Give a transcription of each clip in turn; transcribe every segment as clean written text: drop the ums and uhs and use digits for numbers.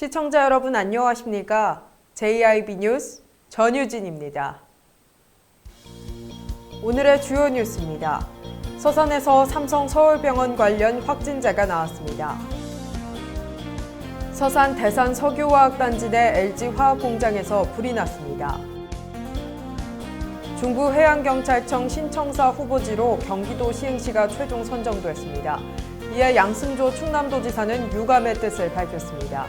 시청자 여러분 안녕하십니까? JIB 뉴스 전유진입니다. 오늘의 주요 뉴스입니다. 서산에서 삼성 서울병원 관련 확진자가 나왔습니다. 서산 대산 석유화학단지 내 LG화학공장에서 불이 났습니다. 중부해양경찰청 신청사 후보지로 경기도 시흥시가 최종 선정됐습니다. 이에 양승조 충남도지사는 유감의 뜻을 밝혔습니다.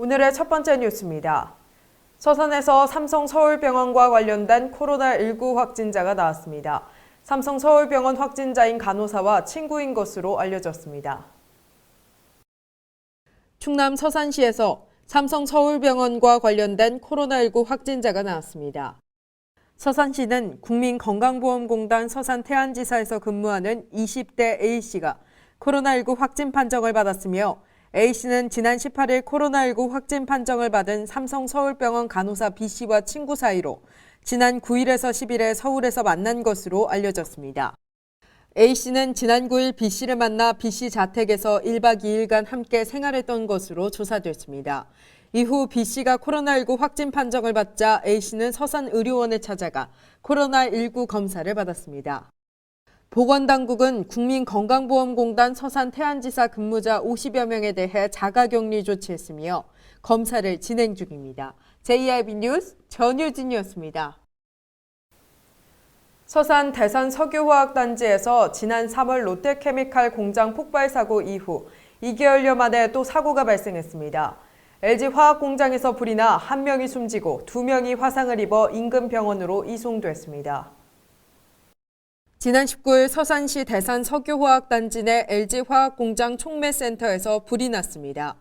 오늘의 첫 번째 뉴스입니다. 서산에서 삼성 서울병원과 관련된 코로나19 확진자가 나왔습니다. 삼성 서울병원 확진자인 간호사와 친구인 것으로 알려졌습니다. 충남 서산시에서 삼성 서울병원과 관련된 코로나19 확진자가 나왔습니다. 서산시는 국민건강보험공단 서산태안지사에서 근무하는 20대 A씨가 코로나19 확진 판정을 받았으며 A씨는 지난 18일 코로나19 확진 판정을 받은 삼성 서울병원 간호사 B씨와 친구 사이로 지난 9일에서 10일에 서울에서 만난 것으로 알려졌습니다. A씨는 지난 9일 B씨를 만나 B씨 자택에서 1박 2일간 함께 생활했던 것으로 조사됐습니다. 이후 B씨가 코로나19 확진 판정을 받자 A씨는 서산의료원에 찾아가 코로나19 검사를 받았습니다. 보건당국은 국민건강보험공단 서산태안지사 근무자 50여 명에 대해 자가격리 조치했으며 검사를 진행 중입니다. JIB 뉴스 전유진이었습니다. 서산 대산 석유화학단지에서 지난 3월 롯데케미칼 공장 폭발 사고 이후 2개월여 만에 또 사고가 발생했습니다. LG화학공장에서 불이 나 1명이 숨지고 2명이 화상을 입어 인근 병원으로 이송됐습니다. 지난 19일 서산시 대산 석유화학단지 내 LG화학공장 촉매센터에서 불이 났습니다.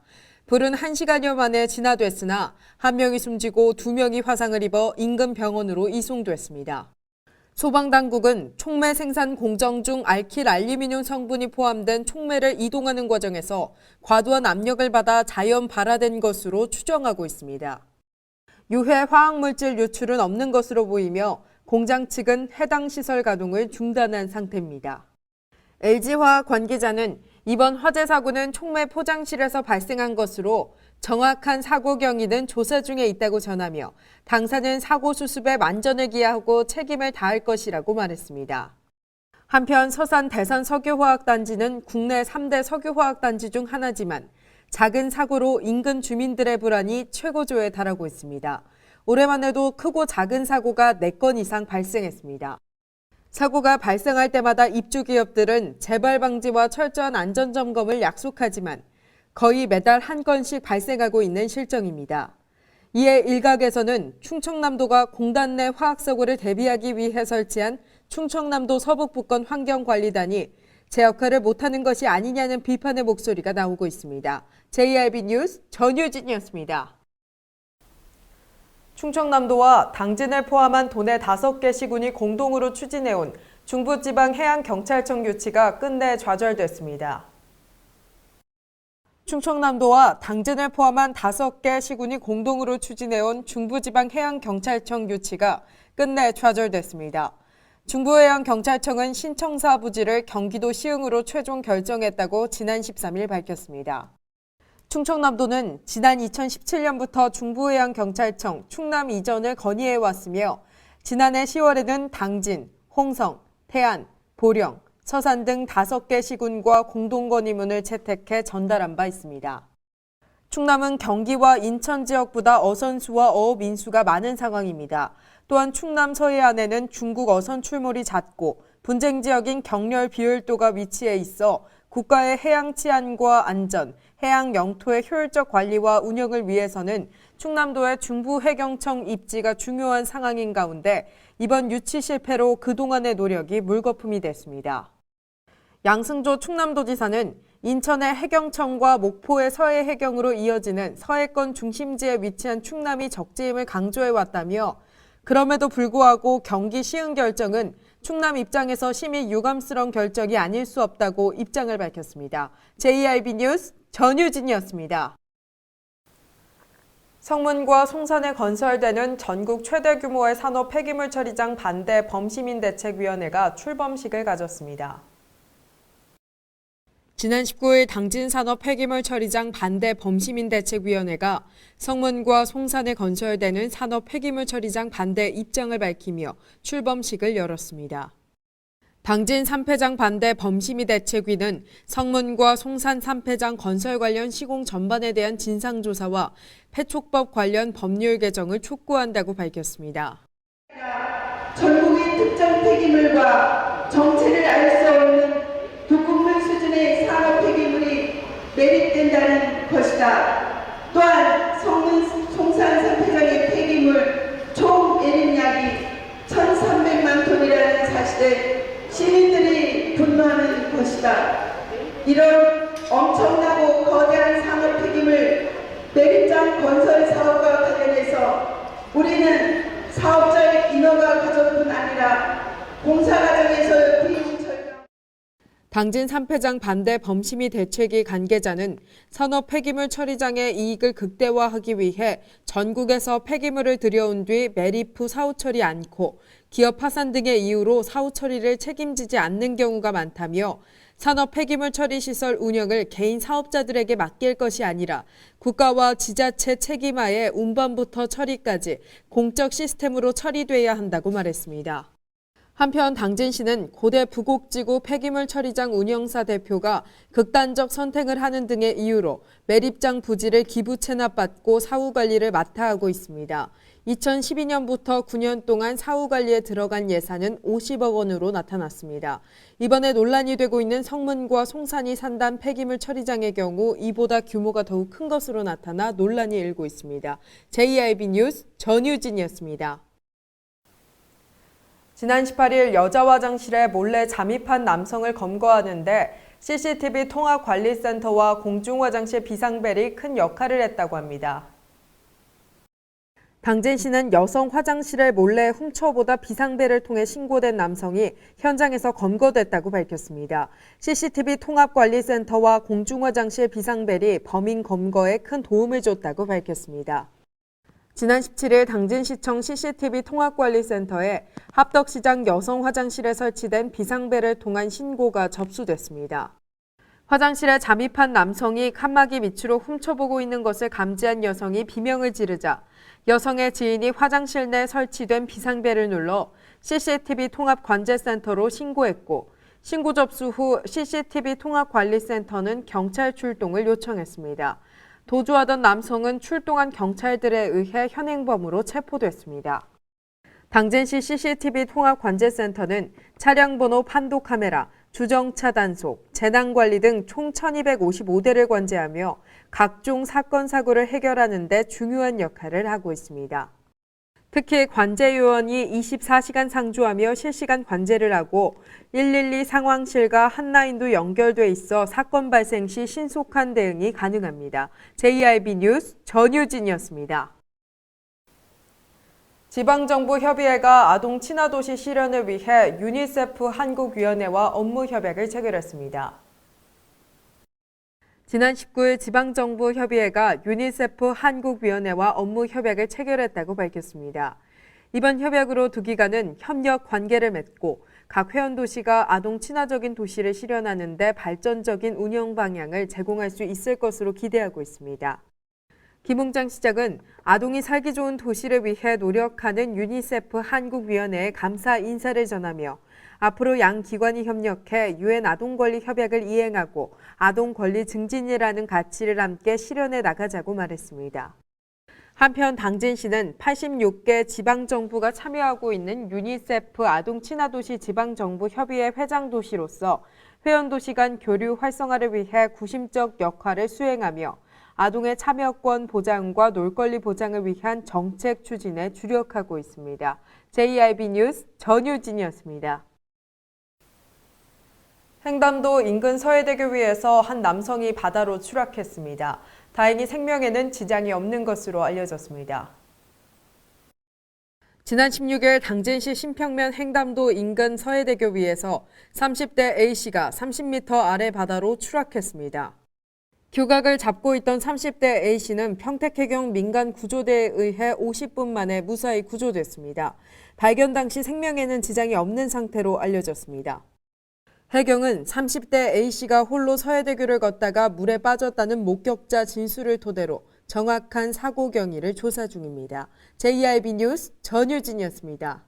불은 1시간여 만에 진화됐으나 1명이 숨지고 2명이 화상을 입어 인근 병원으로 이송됐습니다. 소방당국은 촉매 생산 공정 중 알킬 알루미늄 성분이 포함된 촉매를 이동하는 과정에서 과도한 압력을 받아 자연 발화된 것으로 추정하고 있습니다. 유해 화학물질 유출은 없는 것으로 보이며 공장 측은 해당 시설 가동을 중단한 상태입니다. LG화학 관계자는 이번 화재 사고는 촉매 포장실에서 발생한 것으로 정확한 사고 경위는 조사 중에 있다고 전하며 당사는 사고 수습에 만전을 기하고 책임을 다할 것이라고 말했습니다. 한편 서산 대산 석유화학단지는 국내 3대 석유화학단지 중 하나지만 작은 사고로 인근 주민들의 불안이 최고조에 달하고 있습니다. 올해만 해도 크고 작은 사고가 4건 이상 발생했습니다. 사고가 발생할 때마다 입주 기업들은 재발 방지와 철저한 안전 점검을 약속하지만 거의 매달 1건씩 발생하고 있는 실정입니다. 이에 일각에서는 충청남도가 공단 내 화학사고를 대비하기 위해 설치한 충청남도 서북부권 환경관리단이 제 역할을 못하는 것이 아니냐는 비판의 목소리가 나오고 있습니다. JIB 뉴스 전유진이었습니다. 충청남도와 당진을 포함한 도내 5개 시군이 공동으로 추진해온 중부지방해양경찰청 유치가 끝내 좌절됐습니다. 충청남도와 당진을 포함한 5개 시군이 공동으로 추진해온 중부지방해양경찰청 유치가 끝내 좌절됐습니다. 중부해양경찰청은 신청사 부지를 경기도 시흥으로 최종 결정했다고 지난 13일 밝혔습니다. 충청남도는 지난 2017년부터 중부해양경찰청 충남 이전을 건의해왔으며 지난해 10월에는 당진, 홍성, 태안, 보령, 서산 등 5개 시군과 공동건의문을 채택해 전달한 바 있습니다. 충남은 경기와 인천 지역보다 어선수와 어업 인수가 많은 상황입니다. 또한 충남 서해안에는 중국 어선 출몰이 잦고 분쟁 지역인 경렬 비율도가 위치해 있어 국가의 해양 치안과 안전, 해양 영토의 효율적 관리와 운영을 위해서는 충남도의 중부해경청 입지가 중요한 상황인 가운데 이번 유치 실패로 그동안의 노력이 물거품이 됐습니다. 양승조 충남도지사는 인천의 해경청과 목포의 서해해경으로 이어지는 서해권 중심지에 위치한 충남이 적재임을 강조해왔다며 그럼에도 불구하고 경기 시흥 결정은 충남 입장에서 심히 유감스러운 결정이 아닐 수 없다고 입장을 밝혔습니다. JIB 뉴스 전유진이었습니다. 성문과 송산에 건설되는 전국 최대 규모의 산업 폐기물 처리장 반대 범시민대책위원회가 출범식을 가졌습니다. 지난 19일 당진산업 폐기물 처리장 반대 범시민대책위원회가 성문과 송산에 건설되는 산업 폐기물 처리장 반대 입장을 밝히며 출범식을 열었습니다. 당진 3폐장 반대 범시민대책위는 성문과 송산 3폐장 건설 관련 시공 전반에 대한 진상조사와 폐촉법 관련 법률 개정을 촉구한다고 밝혔습니다. 전국의 특정 폐기물과 정체를 알 수 없는 독극물 수준의 산업 폐기물이 매립된다는 것이다. 또한 성문 송산 3폐장의 폐기물 총 매립량이 1,300만 톤이라는 사실에 시민들이 분노하는 것이다. 이런 엄청나고 거대한 산업 폐기물 매립장 건설 사업과 관련해서 우리는 사업자의 인허가 과정뿐 아니라 공사 과정에서 비용 절감. 당진 3폐장 반대 범심위 대책위 관계자는 산업 폐기물 처리장의 이익을 극대화하기 위해 전국에서 폐기물을 들여온 뒤 매립 후 사후 처리 않고 기업 파산 등의 이유로 사후 처리를 책임지지 않는 경우가 많다며 산업 폐기물 처리 시설 운영을 개인 사업자들에게 맡길 것이 아니라 국가와 지자체 책임하에 운반부터 처리까지 공적 시스템으로 처리돼야 한다고 말했습니다. 한편 당진시는 고대 부곡지구 폐기물 처리장 운영사 대표가 극단적 선택을 하는 등의 이유로 매립장 부지를 기부 체납받고 사후 관리를 맡아 하고 있습니다. 2012년부터 9년 동안 사후 관리에 들어간 예산은 50억 원으로 나타났습니다. 이번에 논란이 되고 있는 성문과 송산이 산단 폐기물 처리장의 경우 이보다 규모가 더욱 큰 것으로 나타나 논란이 일고 있습니다. JIB 뉴스 전유진이었습니다. 지난 18일 여자 화장실에 몰래 잠입한 남성을 검거하는데 CCTV 통합관리센터와 공중화장실 비상벨이 큰 역할을 했다고 합니다. 당진시는 여성 화장실에 몰래 훔쳐보다 비상벨을 통해 신고된 남성이 현장에서 검거됐다고 밝혔습니다. CCTV 통합관리센터와 공중화장실 비상벨이 범인 검거에 큰 도움을 줬다고 밝혔습니다. 지난 17일 당진시청 CCTV 통합관리센터에 합덕시장 여성 화장실에 설치된 비상벨을 통한 신고가 접수됐습니다. 화장실에 잠입한 남성이 칸막이 밑으로 훔쳐보고 있는 것을 감지한 여성이 비명을 지르자 여성의 지인이 화장실 내 설치된 비상벨을 눌러 CCTV 통합관제센터로 신고했고 신고 접수 후 CCTV 통합관리센터는 경찰 출동을 요청했습니다. 도주하던 남성은 출동한 경찰들에 의해 현행범으로 체포됐습니다. 당진시 CCTV 통합관제센터는 차량 번호 판도 카메라, 주정차 단속, 재난관리 등 총 1255대를 관제하며 각종 사건 사고를 해결하는 데 중요한 역할을 하고 있습니다. 특히 관제 요원이 24시간 상주하며 실시간 관제를 하고 112 상황실과 한라인도 연결돼 있어 사건 발생 시 신속한 대응이 가능합니다. JIB 뉴스 전유진이었습니다. 지방정부 협의회가 아동 친화도시 실현을 위해 유니세프 한국위원회와 업무 협약을 체결했습니다. 지난 19일 지방정부 협의회가 유니세프 한국위원회와 업무 협약을 체결했다고 밝혔습니다. 이번 협약으로 두 기관은 협력 관계를 맺고 각 회원도시가 아동 친화적인 도시를 실현하는 데 발전적인 운영 방향을 제공할 수 있을 것으로 기대하고 있습니다. 김웅장 시장은 아동이 살기 좋은 도시를 위해 노력하는 유니세프 한국위원회에 감사 인사를 전하며 앞으로 양 기관이 협력해 유엔 아동권리 협약을 이행하고 아동 권리 증진이라는 가치를 함께 실현해 나가자고 말했습니다. 한편 당진시는 86개 지방정부가 참여하고 있는 유니세프 아동 친화도시 지방정부 협의회 회장도시로서 회원도시 간 교류 활성화를 위해 구심적 역할을 수행하며 아동의 참여권 보장과 놀권리 보장을 위한 정책 추진에 주력하고 있습니다. JIB 뉴스 전유진이었습니다. 횡담도 인근 서해대교 위에서 한 남성이 바다로 추락했습니다. 다행히 생명에는 지장이 없는 것으로 알려졌습니다. 지난 16일 당진시 신평면 횡담도 인근 서해대교 위에서 30대 A씨가 30m 아래 바다로 추락했습니다. 규각을 잡고 있던 30대 A씨는 평택해경 민간구조대에 의해 50분 만에 무사히 구조됐습니다. 발견 당시 생명에는 지장이 없는 상태로 알려졌습니다. 해경은 30대 A씨가 홀로 서해대교를 걷다가 물에 빠졌다는 목격자 진술을 토대로 정확한 사고 경위를 조사 중입니다. JIB 뉴스 전유진이었습니다.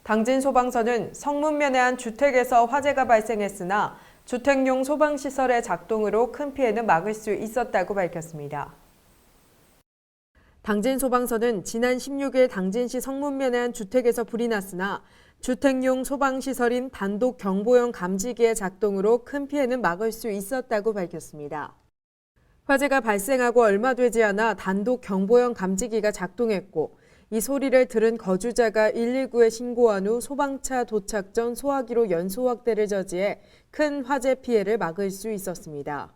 당진 소방서는 성문면의 한 주택에서 화재가 발생했으나 주택용 소방시설의 작동으로 큰 피해는 막을 수 있었다고 밝혔습니다. 당진 소방서는 지난 16일 당진시 성문면의 한 주택에서 불이 났으나 주택용 소방시설인 단독 경보용 감지기의 작동으로 큰 피해는 막을 수 있었다고 밝혔습니다. 화재가 발생하고 얼마 되지 않아 단독 경보용 감지기가 작동했고 이 소리를 들은 거주자가 119에 신고한 후 소방차 도착 전 소화기로 연소 확대를 저지해 큰 화재 피해를 막을 수 있었습니다.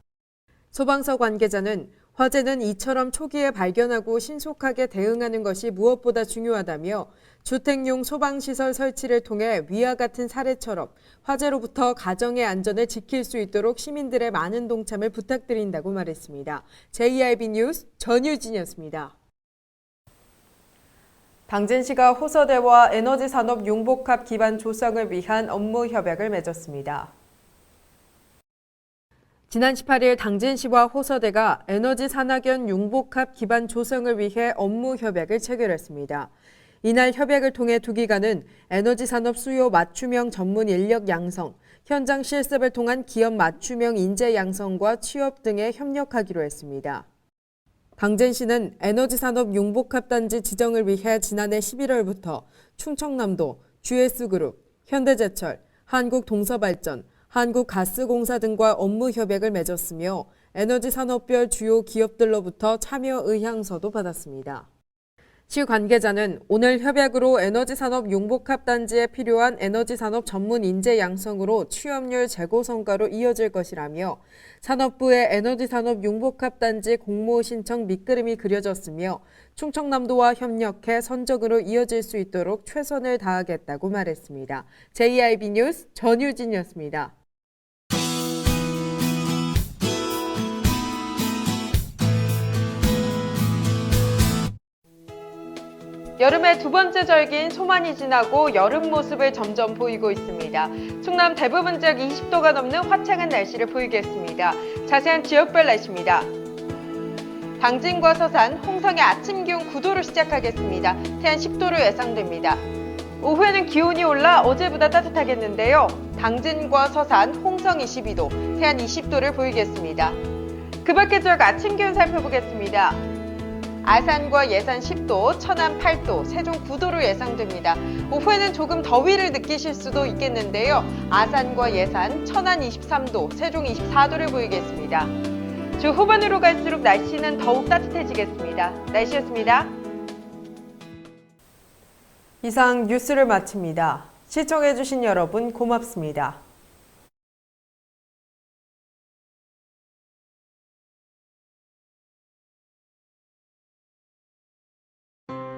소방서 관계자는 화재는 이처럼 초기에 발견하고 신속하게 대응하는 것이 무엇보다 중요하다며 주택용 소방시설 설치를 통해 위와 같은 사례처럼 화재로부터 가정의 안전을 지킬 수 있도록 시민들의 많은 동참을 부탁드린다고 말했습니다. JIB 뉴스 전유진이었습니다. 당진시가 호서대와 에너지산업 융복합 기반 조성을 위한 업무 협약을 맺었습니다. 지난 18일 당진시와 호서대가 에너지 산학연 융복합 기반 조성을 위해 업무 협약을 체결했습니다. 이날 협약을 통해 두 기관은 에너지 산업 수요 맞춤형 전문 인력 양성, 현장 실습을 통한 기업 맞춤형 인재 양성과 취업 등에 협력하기로 했습니다. 당진시는 에너지 산업 융복합 단지 지정을 위해 지난해 11월부터 충청남도, GS그룹, 현대제철, 한국동서발전, 한국가스공사 등과 업무 협약을 맺었으며 에너지 산업별 주요 기업들로부터 참여 의향서도 받았습니다. 시 관계자는 오늘 협약으로 에너지 산업 융복합 단지에 필요한 에너지 산업 전문 인재 양성으로 취업률 제고 성과로 이어질 것이라며 산업부의 에너지 산업 융복합 단지 공모 신청 밑그림이 그려졌으며 충청남도와 협력해 선적으로 이어질 수 있도록 최선을 다하겠다고 말했습니다. JIB 뉴스 전유진이었습니다. 여름의 두 번째 절기인 소만이 지나고 여름 모습을 점점 보이고 있습니다. 충남 대부분 지역 20도가 넘는 화창한 날씨를 보이겠습니다. 자세한 지역별 날씨입니다. 당진과 서산, 홍성의 아침 기온 9도로 시작하겠습니다. 태안 10도로 예상됩니다. 오후에는 기온이 올라 어제보다 따뜻하겠는데요. 당진과 서산, 홍성 22도, 태안 20도를 보이겠습니다. 그 밖의 지역 아침 기온 살펴보겠습니다. 아산과 예산 10도, 천안 8도, 세종 9도로 예상됩니다. 오후에는 조금 더위를 느끼실 수도 있겠는데요. 아산과 예산, 천안 23도, 세종 24도를 보이겠습니다. 주 후반으로 갈수록 날씨는 더욱 따뜻해지겠습니다. 날씨였습니다. 이상 뉴스를 마칩니다. 시청해주신 여러분 고맙습니다.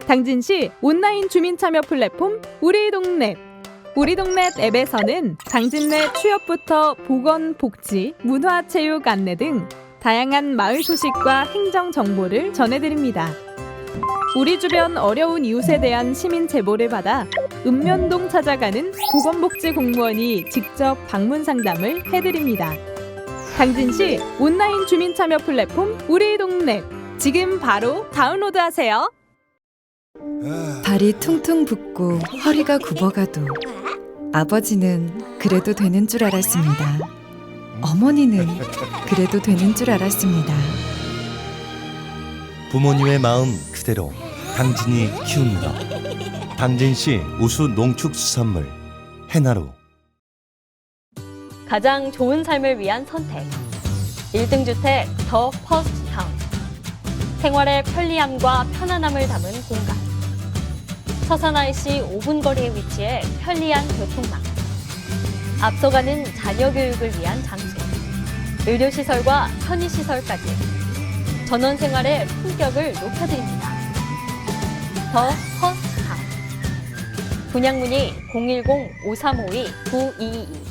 당진시 온라인 주민참여 플랫폼 우리동네. 우리동네 앱에서는 당진 내 취업부터 보건, 복지, 문화, 체육 안내 등 다양한 마을 소식과 행정 정보를 전해드립니다. 우리 주변 어려운 이웃에 대한 시민 제보를 받아 읍면동 찾아가는 보건복지 공무원이 직접 방문 상담을 해드립니다. 당진시 온라인 주민참여 플랫폼 우리동네. 지금 바로 다운로드하세요. 발이 퉁퉁 붓고 허리가 굽어가도 아버지는 그래도 되는 줄 알았습니다. 어머니는 그래도 되는 줄 알았습니다. 부모님의 마음 그대로 당진이 키웁니다. 당진시 우수 농축수산물 해나루. 가장 좋은 삶을 위한 선택. 1등 주택 더 퍼스트 타운. 생활의 편리함과 편안함을 담은 공간. 서산 IC 5분 거리에 위치해 편리한 교통망. 앞서가는 자녀 교육을 위한 장소. 의료시설과 편의시설까지. 전원 생활의 품격을 높여드립니다. 더 퍼스트 타운. 분양 문의 010-5352-9222